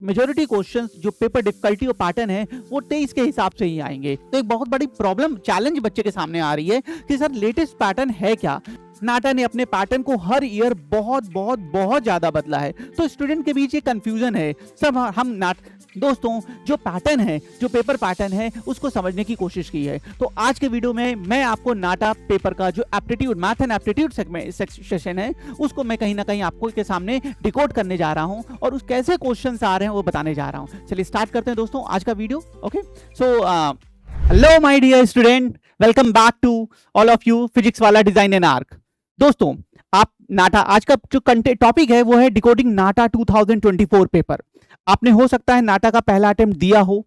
Majority questions जो paper difficulty और pattern है वो 23 के हिसाब से ही आएंगे। तो एक बहुत बड़ी प्रॉब्लम चैलेंज बच्चे के सामने आ रही है कि सर लेटेस्ट पैटर्न है क्या। नाटा ने अपने पैटर्न को हर ईयर बहुत बहुत बहुत ज्यादा बदला है, तो स्टूडेंट के बीच ये कंफ्यूजन है। सब हम दोस्तों जो पैटर्न है, जो पेपर पैटर्न है, उसको समझने की कोशिश की है। तो आज के वीडियो में मैं आपको नाटा पेपर का जो aptitude math and aptitude session है उसको मैं कहीं ना कहीं आपको के सामने डिकोड करने जा रहा हूं और उस कैसे क्वेश्चंस आ रहे हैं वो बताने जा रहा हूं। चलिए स्टार्ट करते हैं दोस्तों आज का video. Okay, so hello my dear student, welcome back to all of you physics वाला डिजाइन एंड आर्क। दोस्तों आप नाटा आज का जो टॉपिक है वो है डिकोडिंग नाटा 2024 पेपर। आपने हो सकता है नाटा का पहला अटेम्प्ट दिया हो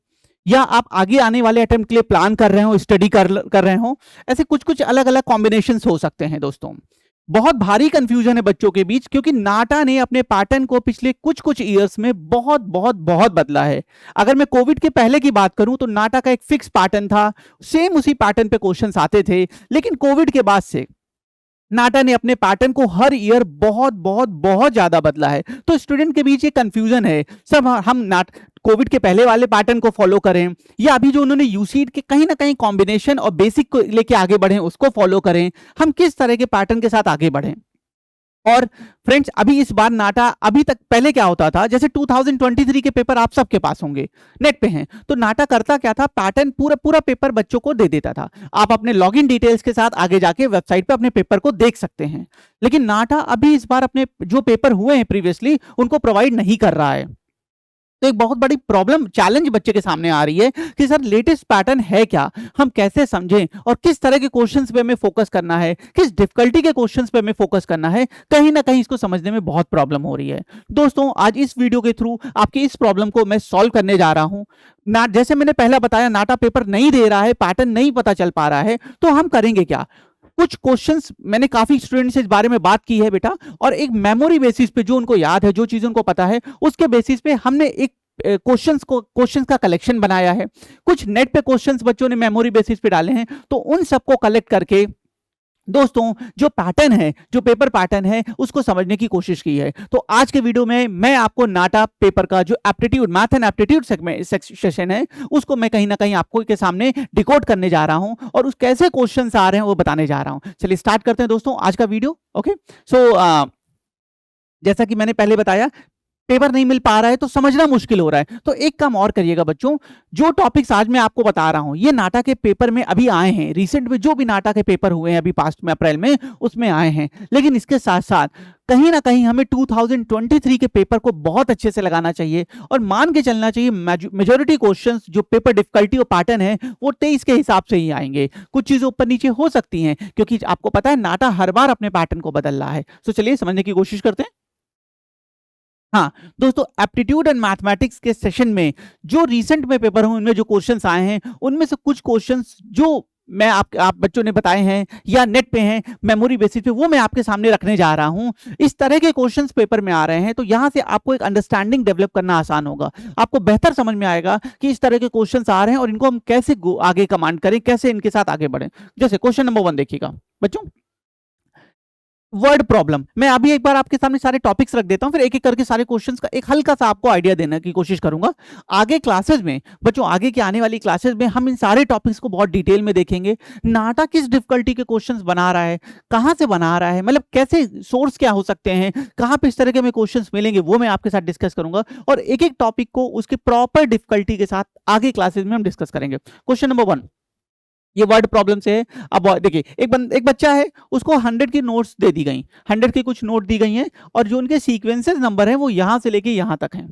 या आप आगे आने वाले अटेम्प्ट के लिए प्लान कर रहे हो, स्टडी कर रहे हो। ऐसे कुछ कुछ अलग अलग कॉम्बिनेशंस हो सकते हैं दोस्तों। बहुत भारी कंफ्यूजन है बच्चों के बीच क्योंकि नाटा ने अपने पैटर्न को पिछले कुछ कुछ ईयर्स में बहुत बहुत बहुत बदला है। अगर मैं कोविड के पहले की बात करूं तो नाटा का एक फिक्स पैटर्न था, सेम उसी पैटर्न पे क्वेश्चंस आते थे। लेकिन कोविड के बाद से नाटा ने अपने पैटर्न को हर ईयर बहुत बहुत बहुत ज्यादा बदला है। तो स्टूडेंट के बीच ये कंफ्यूजन है, सब हम कोविड के पहले वाले पैटर्न को फॉलो करें या अभी जो उन्होंने यूसीड के कहीं ना कहीं कॉम्बिनेशन और बेसिक को लेके आगे बढ़े उसको फॉलो करें। हम किस तरह के पैटर्न के साथ आगे बढ़ें। और फ्रेंड्स अभी इस बार नाटा, अभी तक पहले क्या होता था, जैसे 2023 के पेपर आप सबके पास होंगे, नेट पे हैं, तो नाटा करता क्या था, पैटर्न पूरा पूरा पेपर बच्चों को दे देता था। आप अपने लॉगिन डिटेल्स के साथ आगे जाके वेबसाइट पे अपने पेपर को देख सकते हैं। लेकिन नाटा अभी इस बार अपने जो पेपर हुए हैं प्रीवियसली उनको प्रोवाइड नहीं कर रहा है। तो एक बहुत बड़ी प्रॉब्लम चैलेंज बच्चे के सामने आ रही है कि सर लेटेस्ट पैटर्न है क्या, हम कैसे समझें और किस तरह के क्वेश्चंस पे हमें फोकस करना है, किस डिफिकल्टी के क्वेश्चंस पे हमें फोकस करना है। कहीं ना कहीं इसको समझने में बहुत प्रॉब्लम हो रही है। दोस्तों आज इस वीडियो के थ्रू आपकी इस प्रॉब्लम को मैं सॉल्व करने जा रहा हूं। जैसे मैंने पहला बताया, नाटा पेपर नहीं दे रहा है, पैटर्न नहीं पता चल पा रहा है, तो हम करेंगे क्या। कुछ क्वेश्चंस मैंने काफी स्टूडेंट से इस बारे में बात की है बेटा, और एक मेमोरी बेसिस पे जो उनको याद है, जो चीज उनको पता है, उसके बेसिस पे हमने एक क्वेश्चंस का कलेक्शन बनाया है। कुछ नेट पे क्वेश्चंस बच्चों ने मेमोरी बेसिस पे डाले हैं, तो उन सबको कलेक्ट करके दोस्तों जो पैटर्न है, जो पेपर पैटर्न है, उसको समझने की कोशिश की है। तो आज के वीडियो में मैं आपको नाटा पेपर का जो aptitude math and aptitude session है उसको मैं कहीं ना कहीं आपको के सामने डिकोड करने जा रहा हूं और उस कैसे क्वेश्चंस आ रहे हैं वो बताने जा रहा हूं। चलिए स्टार्ट करते हैं दोस्तों आज का वीडियो। ओके, सो जैसा कि मैंने पहले बताया, पेपर नहीं मिल पा रहा है तो समझना मुश्किल हो रहा है। तो एक काम और करिएगा बच्चों, जो टॉपिक्स आज मैं आपको बता रहा हूं ये नाटा के पेपर में अभी आए हैं, रिसेंट में जो भी नाटा के पेपर हुए हैं अभी पास्ट में अप्रैल में उसमें आए हैं। लेकिन इसके साथ साथ कहीं ना कहीं हमें 2023 के पेपर को बहुत अच्छे से लगाना चाहिए और मान के चलना चाहिए मेजोरिटी क्वेश्चंस जो पेपर डिफिकल्टी और पैटर्न है वो 23 के हिसाब से ही आएंगे। कुछ चीजें ऊपर नीचे हो सकती हैं क्योंकि आपको पता है नाटा हर बार अपने पैटर्न को बदल रहा है। तो चलिए समझने की कोशिश करते हैं। हाँ दोस्तों, एप्टीट्यूड एंड मैथमेटिक्स के सेशन में जो रिसेंट में पेपर हुए उनमें जो क्वेश्चंस आए हैं उनमें से कुछ क्वेश्चंस जो मैं आप बच्चों ने बताए हैं या नेट पे हैं मेमोरी बेसिस पे, वो मैं आपके सामने रखने जा रहा हूं। इस तरह के क्वेश्चंस पेपर में आ रहे हैं तो यहां से आपको एक अंडरस्टैंडिंग डेवलप करना आसान होगा। आपको बेहतर समझ में आएगा कि इस तरह के क्वेश्चंस आ रहे हैं और इनको हम कैसे आगे कमांड करें, कैसे इनके साथ आगे बढ़ें। जैसे क्वेश्चन नंबर 1 देखिएगा बच्चों, वर्ड प्रॉब्लम। मैं अभी एक बार आपके सामने सारे टॉपिक्स रख देता हूं, फिर एक एक करके सारे क्वेश्चंस का एक हल्का सा आपको आइडिया देने की कोशिश करूंगा। आगे क्लासेस में बच्चों, आगे की आने वाली क्लासेस में हम इन सारे टॉपिक्स को बहुत डिटेल में देखेंगे। नाटा किस डिफिकल्टी के क्वेश्चंस बना रहा है, कहां से बना रहा है, मतलब कैसे सोर्स क्या हो सकते हैं, कहां पे इस तरह के हमें क्वेश्चंस मिलेंगे, वो मैं आपके साथ डिस्कस करूंगा। और एक एक टॉपिक को उसके प्रॉपर डिफिकल्टी के साथ आगे क्लासेस में हम डिस्कस करेंगे। क्वेश्चन नंबर 1 ये वर्ड प्रॉब्लम से है। अब देखिए, एक बच्चा है, उसको 100 की नोट्स दे दी गई, 100 की कुछ नोट दी गई हैं और जो उनके सीक्वेंसेस नंबर हैं वो यहां से लेके यहां तक हैं,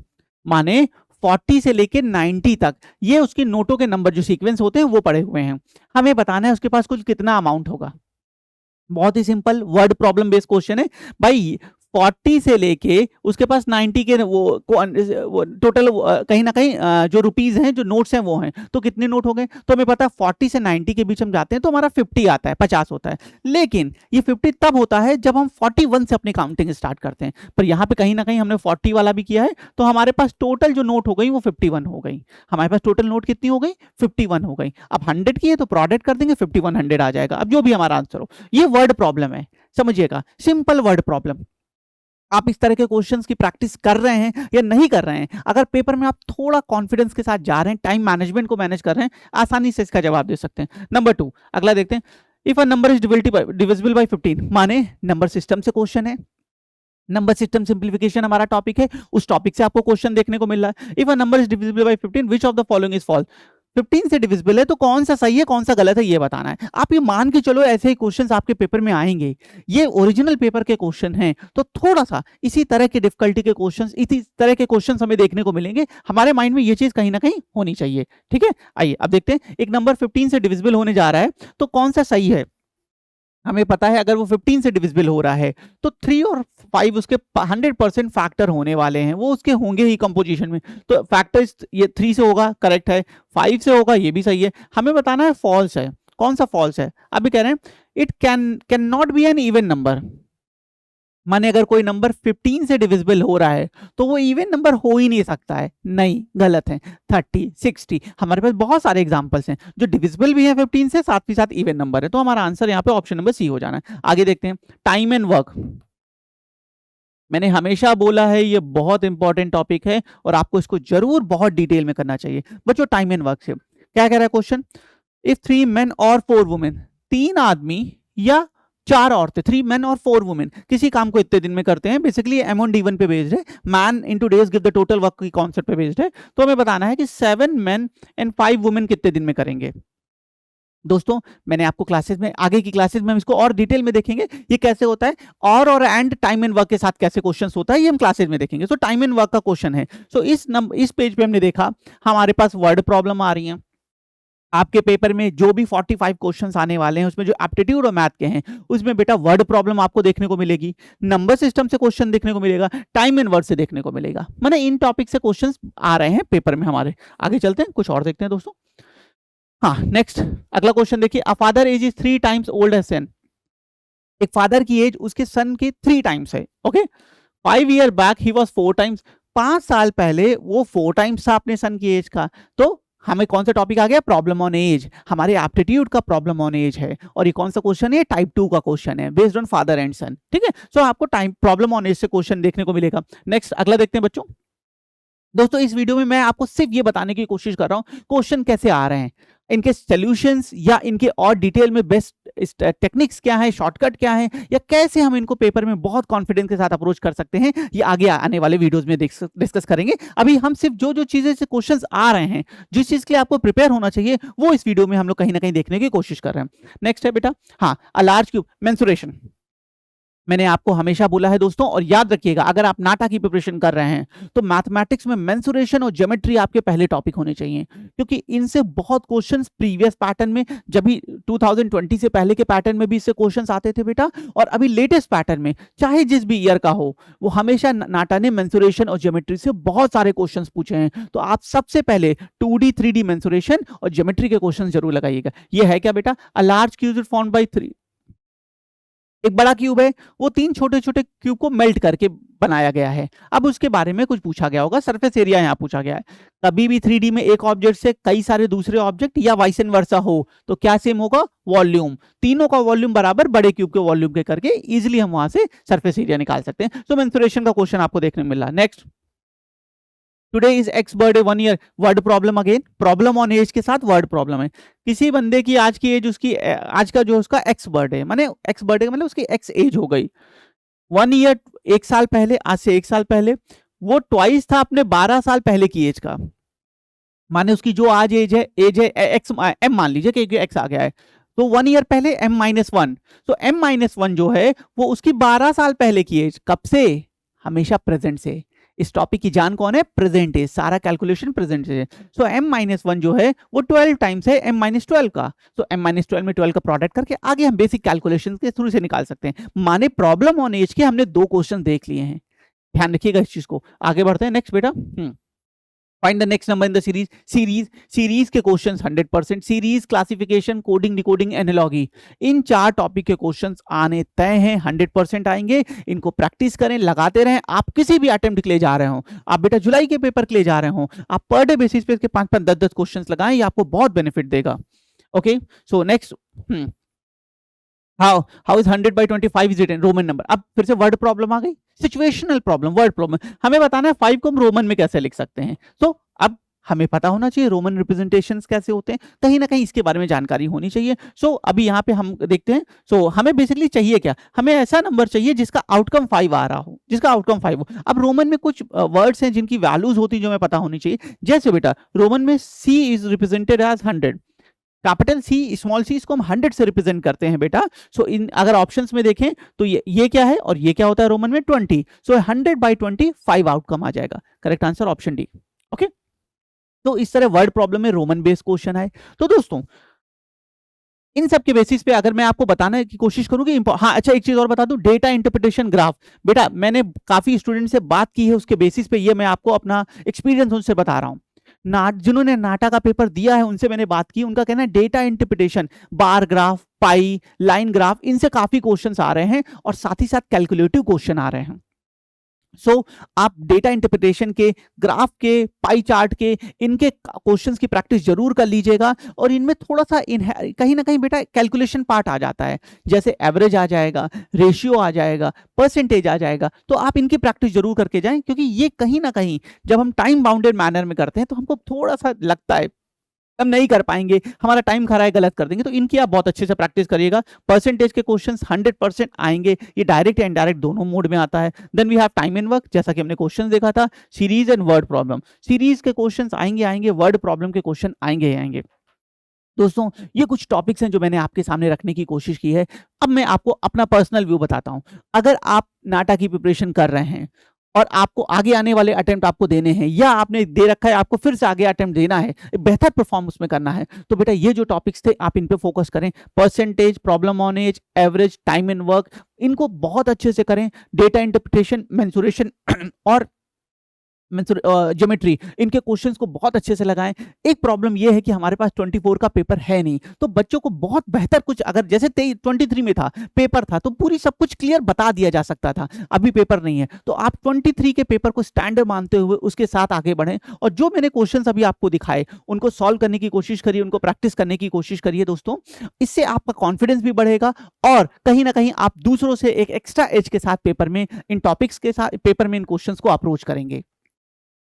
माने 40 से लेके 90 तक ये उसकी नोटों के नंबर जो सीक्वेंस होते हैं वो पड़े हुए हैं। हमें बताना है उसके पास कुछ कितना अमाउंट होगा। बहुत ही simple word problem based question है भाई। 40 से लेके उसके पास 90 के वो टोटल कहीं ना कहीं जो रुपीज हैं, जो नोट्स हैं वो हैं, तो कितने नोट हो गए। तो हमें पता है 40 से 90 के बीच हम जाते हैं तो हमारा 50 आता है, 50 होता है। लेकिन ये 50 तब होता है जब हम 41 से अपनी काउंटिंग स्टार्ट करते हैं। पर यहाँ पे कहीं ना कहीं हमने 40 वाला भी किया है तो हमारे पास टोटल जो नोट हो गई वो 51 हो गई। हमारे पास टोटल नोट कितनी हो गई, 51 हो गई। अब 100 की है तो प्रोडक्ट कर देंगे, 5100 आ जाएगा। अब जो भी हमारा आंसर हो, ये वर्ड प्रॉब्लम है, समझिएगा, सिंपल वर्ड प्रॉब्लम। आप इस तरह के क्वेश्चंस की प्रैक्टिस कर रहे हैं या नहीं कर रहे हैं? अगर पेपर में आप थोड़ा कॉन्फिडेंस के साथ जा रहे हैं, टाइम मैनेजमेंट को मैनेज कर रहे हैं, आसानी से इसका जवाब दे सकते हैं। नंबर 2, अगला देखते हैं। If a number is divisible by 15, माने नंबर सिस्टम से क्वेश्चन है, नंबर सिस्टम सिंप्लीफिकेशन हमारा टॉपिक है, उस टॉपिक से आपको क्वेश्चन देखने को मिल रहा है। If a number is divisible by 15, which of the following is false? 15 से डिविजिबल है तो कौन सा सही है कौन सा गलत है ये बताना है। आप ये मान के चलो ऐसे ही क्वेश्चंस आपके पेपर में आएंगे, ये ओरिजिनल पेपर के क्वेश्चन हैं, तो थोड़ा सा इसी तरह के डिफिकल्टी के क्वेश्चंस, इसी तरह के क्वेश्चंस हमें देखने को मिलेंगे। हमारे माइंड में ये चीज कहीं ना कहीं होनी चाहिए। ठीक है, आइए अब देखते हैं। एक नंबर 15 से डिविजिबल होने जा रहा है तो कौन सा सही है? हमें पता है अगर वो 15 से डिविजिबल हो रहा है तो 3 और 5 उसके 100% फैक्टर होने वाले हैं, वो उसके होंगे ही कंपोजिशन में। तो फैक्टर ये 3 से होगा, करेक्ट है, 5 से होगा, ये भी सही है। हमें बताना है फॉल्स है, कौन सा फॉल्स है? अभी कह रहे हैं it can not be an even number, माने अगर कोई नंबर 15 से डिविजिबल हो रहा है तो वो इवन नंबर हो ही नहीं सकता है। नहीं, गलत है। 30, 60, हमारे पास बहुत सारे एग्जांपल्स हैं जो डिविजिबल भी है 15 से, साथ ही साथ इवन नंबर है। तो हमारा आंसर यहाँ पे ऑप्शन नंबर सी हो जाना है। आगे देखते हैं, टाइम एंड वर्क। मैंने हमेशा बोला है ये बहुत इंपॉर्टेंट टॉपिक है और आपको इसको जरूर बहुत डिटेल में करना चाहिए। बच्चों टाइम एंड वर्क से क्या कह रहा है क्वेश्चन? इफ 3 men और 4 women, 3 आदमी या 4 औरतें, 3 men और 4 women किसी काम को इतने दिन में करते हैं, बेसिकली M1D1 पे बेस्ड है, man into days give the total work की कॉन्सेप्ट पे बेस्ड है। तो हमें बताना है कि 7 men एंड 5 women कितने दिन में करेंगे। दोस्तों मैंने आपको क्लासेस में, आगे की क्लासेस में हम इसको और डिटेल में देखेंगे ये कैसे होता है, और एंड टाइम एंड वर्क के साथ कैसे क्वेश्चंस होता है ये हम क्लासेस में देखेंगे। सो टाइम एंड वर्क का क्वेश्चन है। सो इस पेज पे हमने देखा हमारे पास वर्ड प्रॉब्लम आ रही है। आपके पेपर में जो भी 45 क्वेश्चंस आने वाले हैं उसमें जो एप्टीट्यूड और मैथ के हैं उसमें बेटा वर्ड प्रॉब्लम आपको देखने को मिलेगी, नंबर सिस्टम से क्वेश्चन देखने को मिलेगा, टाइम एंड वर्ड से देखने को मिलेगा। माने इन टॉपिक से क्वेश्चंस आ रहे हैं पेपर में हमारे। आगे चलते हैं, कुछ और देखते हैं दोस्तों। हाँ नेक्स्ट अगला क्वेश्चन देखिए, a father age is 3 times old age son. एक फादर की एज उसके सन के 3 times है। Okay, 5 year back he was 4 times, 5 साल पहले वो 4 times था अपने सन की एज का। तो हमें कौन सा टॉपिक आ गया? Problem on age. हमारे एप्टीट्यूड का प्रॉब्लम ऑन एज है और ये कौन सा क्वेश्चन है? टाइप 2 का क्वेश्चन है बेस्ड ऑन फादर एंड सन। ठीक है, सो आपको टाइम प्रॉब्लम ऑन एज से क्वेश्चन देखने को मिलेगा। नेक्स्ट अगला देखते हैं बच्चों। दोस्तों इस वीडियो में मैं आपको सिर्फ ये बताने की कोशिश कर रहा हूं क्वेश्चन कैसे आ रहे हैं, इनके सॉल्यूशंस या इनके और डिटेल में बेस्ट टेक्निक्स क्या है, शॉर्टकट क्या है, या कैसे हम इनको पेपर में बहुत कॉन्फिडेंस के साथ अप्रोच कर सकते हैं, ये आगे आने वाले वीडियोस में डिस्कस करेंगे। अभी हम सिर्फ जो जो चीजें से क्वेश्चंस आ रहे हैं, जिस चीज के लिए आपको प्रिपेयर होना चाहिए, वो इस वीडियो में हम लोग कहीं ना कहीं देखने की कोशिश कर रहे हैं। नेक्स्ट है बेटा, हाँ, अ लार्ज क्यूब मेंसुरेशन। मैंने आपको हमेशा बोला है दोस्तों, और याद रखिएगा अगर आप नाटा की प्रिपरेशन कर रहे हैं तो मैथमेटिक्स में मेंसुरेशन और ज्योमेट्री आपके पहले टॉपिक होने चाहिए, क्योंकि इनसे बहुत क्वेश्चंस प्रीवियस पैटर्न में, जब भी 2020 से पहले के पैटर्न में भी इससे क्वेश्चंस आते थे बेटा, और अभी लेटेस्ट पैटर्न में चाहे जिस भी ईयर का हो, वो हमेशा नाटा ने मेंसुरेशन और ज्योमेट्री से बहुत सारे क्वेश्चंस पूछे हैं। तो आप सबसे पहले 2D 3D मेंसुरेशन और ज्योमेट्री के क्वेश्चन जरूर लगाइएगा। ये है क्या बेटा? A large cube is formed by 3, एक बड़ा क्यूब है वो 3 छोटे छोटे क्यूब को मेल्ट करके बनाया गया है। अब उसके बारे में कुछ पूछा गया होगा, सरफेस एरिया यहाँ पूछा गया है। कभी भी 3D में एक ऑब्जेक्ट से कई सारे दूसरे ऑब्जेक्ट या वाइस एंड वर्सा हो तो क्या सेम होगा? वॉल्यूम। तीनों का वॉल्यूम बराबर बड़े क्यूब के वॉल्यूम के करके इजिली हम वहां से सरफेस एरिया निकाल सकते हैं। तो मेंसुरेशन का क्वेश्चन आपको देखने मिल रहा है। Next, today is X birthday 1 year, word problem again, problem on age के साथ वर्ड प्रॉब्लम है। किसी बंदे की आज की एज, उसकी आज का जो उसका एक्स बर्थडे, माने एक्स बर्थडे का मतलब उसकी एक्स एज हो गई 1 year, 1 साल पहले, आज से 1 साल पहले। वो ट्वाइस था अपने 12 साल पहले की एज का, माने उसकी जो आज एज है एक्स, एम मान लीजिए कि एक्स आ गया है, तो 1 year पहले M-1, तो M-1 जो है वो उसकी 12 साल पहले की एज, कब से? हमेशा प्रेजेंट से। इस टॉपिक की जान कौन है? प्रेजेंट है, सारा कैलकुलेशन प्रेजेंट से। सो M-1 जो है वो 12 टाइम्स है M-12 का, तो M-12 में 12 का प्रोडक्ट करके आगे हम बेसिक कैलकुलेशन के थ्रू से निकाल सकते हैं। माने प्रॉब्लम ऑन एज के हमने 2 क्वेश्चन देख लिए हैं, ध्यान रखिएगा इस चीज को। आगे बढ़ते हैं, नेक्स्ट बेटा, find the next number in the series के questions 100%, series, classification, coding, decoding, analogy, in 4 topic के क्वेश्चंस आने तय हैं, 100% आएंगे। इनको प्रैक्टिस करें, लगाते रहें। आप किसी भी अटेम्प्ट के लिए जा रहे हो, आप बेटा जुलाई के पेपर के लिए जा रहे हो, आप पर डे बेसिस पे इसके 5-5, 10-10 क्वेश्चंस लगाएं, ये आपको बहुत बेनिफिट देगा। Okay, so next, how is 100 by 25 is written, Roman number. अब फिर से वर्ड प्रॉब्लम आ गई, सिचुएशनल प्रॉब्लम, वर्ड प्रॉब्लम, हमें बताना है 5 को हम रोमन में कैसे लिख सकते हैं। तो अब हमें पता होना चाहिए रोमन रिप्रेजेंटेशंस कैसे होते हैं, कहीं ना कहीं इसके बारे में जानकारी होनी चाहिए। सो अभी यहाँ पे हम देखते हैं। सो हमें बेसिकली चाहिए क्या, हमें ऐसा नंबर चाहिए जिसका आउटकम 5 आ रहा हो, जिसका आउटकम 5 हो। अब रोमन में कुछ वर्ड्स हैं जिनकी वैल्यूज होती है जो हमें पता होनी चाहिए। जैसे बेटा रोमन में C is represented as 100, capital C small C इसको हम 100 से रिप्रेजेंट करते हैं बेटा। सो इन अगर ऑप्शंस में देखें तो ये क्या है और ये क्या होता है रोमन में 20। सो 100/20 5 आउटकम आ जाएगा। Correct answer option D. Okay, तो इस तरह वर्ड प्रॉब्लम में रोमन बेस्ड क्वेश्चन है। तो दोस्तों इन सब के बेसिस पे अगर मैं आपको बताने की कोशिश करूं कि हाँ अच्छा एक चीज और बता दूं, डेटा इंटरप्रिटेशन ग्राफ, बेटा मैंने काफी स्टूडेंट से बात की है, उसके बेसिस पे ये मैं आपको अपना एक्सपीरियंस उनसे बता रहा हूं। जिन्होंने नाटा का पेपर दिया है उनसे मैंने बात की, उनका कहना है डेटा इंटरप्रिटेशन, बार ग्राफ, पाई, लाइन ग्राफ, इनसे काफी क्वेश्चंस आ रहे हैं और साथ ही साथ कैलकुलेटिव क्वेश्चन आ रहे हैं। आप डेटा इंटरप्रिटेशन के, ग्राफ के, पाई चार्ट के, इनके क्वेश्चंस की प्रैक्टिस जरूर कर लीजिएगा। और इनमें थोड़ा सा कहीं ना कहीं बेटा कैलकुलेशन पार्ट आ जाता है, जैसे एवरेज आ जाएगा, रेशियो आ जाएगा, परसेंटेज आ जाएगा। तो आप इनकी प्रैक्टिस जरूर करके जाएं, क्योंकि ये कहीं ना कहीं जब हम टाइम बाउंडेड मैनर में करते हैं तो हमको थोड़ा सा लगता है हम नहीं कर पाएंगे, हमारा टाइम खरा है, गलत कर देंगे। तो इनकी आप बहुत अच्छे से प्रैक्टिस करिएगा। परसेंटेज के क्वेश्चंस 100% आएंगे, ये डायरेक्ट या इनडायरेक्ट दोनों मोड में आता है। Then we have time and work, जैसा कि हमने क्वेश्चन देखा था, series and word problem, series के क्वेश्चंस आएंगे, वर्ड प्रॉब्लम के क्वेश्चन आएंगे। दोस्तों ये कुछ टॉपिक्स हैं जो मैंने आपके सामने रखने की कोशिश की है। अब मैं आपको अपना पर्सनल व्यू बताता हूं। अगर आप नाटा की प्रिपरेशन कर रहे हैं और आपको आगे आने वाले अटेम्प्ट आपको देने हैं, या आपने दे रखा है आपको फिर से आगे अटेम्प्ट देना है, बेहतर परफॉर्म उसमें करना है, तो बेटा ये जो टॉपिक्स थे आप इन पे फोकस करें। Percentage, problem on age, average, time and work, इनको बहुत अच्छे से करें। डेटा इंटरप्रिटेशन, मेंसुरेशन और ज्योमेट्री, इनके क्वेश्चंस को बहुत अच्छे से लगाएं। एक प्रॉब्लम यह है कि हमारे पास 24 का पेपर है नहीं, तो बच्चों को बहुत बेहतर कुछ, अगर जैसे 23 में था पेपर था तो पूरी सब कुछ क्लियर बता दिया जा सकता था, अभी पेपर नहीं है। तो आप 23 के पेपर को स्टैंडर्ड मानते हुए उसके साथ आगे बढ़ें और जो मैंने क्वेश्चंस अभी आपको दिखाए उनको सॉल्व करने की कोशिश करिए, उनको प्रैक्टिस करने की कोशिश करिए दोस्तों। इससे आपका कॉन्फिडेंस भी बढ़ेगा और कहीं ना कहीं आप दूसरों से एक एक्स्ट्रा एज के साथ पेपर में इन टॉपिक्स के साथ पेपर में इन क्वेश्चंस को अप्रोच करेंगे।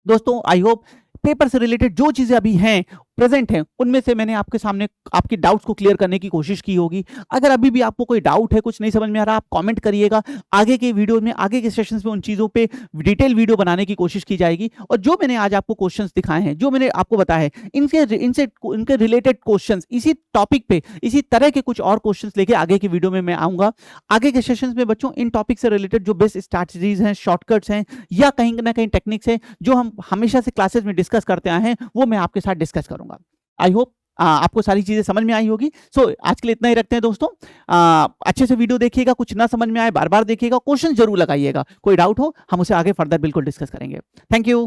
दोस्तों आई होप पेपर से रिलेटेड जो चीजें अभी हैं, प्रेजेंट हैं, उनमें से मैंने आपके सामने आपकी डाउट्स को क्लियर करने की कोशिश की होगी। अगर अभी भी आपको कोई डाउट है, कुछ नहीं समझ में आ रहा, आप कमेंट करिएगा। आगे के वीडियो में, आगे के सेशंस में उन चीज़ों पे डिटेल वीडियो बनाने की कोशिश की जाएगी। और जो मैंने आज आपको क्वेश्चंस दिखाए हैं, जो मैंने आपको बताया है, इनके रिलेटेड क्वेश्चंस, इसी टॉपिक पे इसी तरह के कुछ और क्वेश्चंस लेके आगे की वीडियो में मैं आऊँगा। आगे के सेशंस में बच्चों इन टॉपिक से रिलेटेड जो बेस्ट स्ट्रैटेजीज हैं, शॉर्टकट्स हैं, या कहीं ना कहीं टेक्निक्स हैं जो हम हमेशा से क्लासेस में डिस्कस करते आए हैं, वो मैं आपके साथ डिस्कस करूंगा। आई होप आपको सारी चीजें समझ में आई होगी। सो आज के लिए इतना ही रखते हैं दोस्तों। अच्छे से वीडियो देखिएगा, कुछ ना समझ में आए बार बार देखिएगा, क्वेश्चन जरूर लगाइएगा, कोई डाउट हो हम उसे आगे फर्दर बिल्कुल डिस्कस करेंगे। Thank you.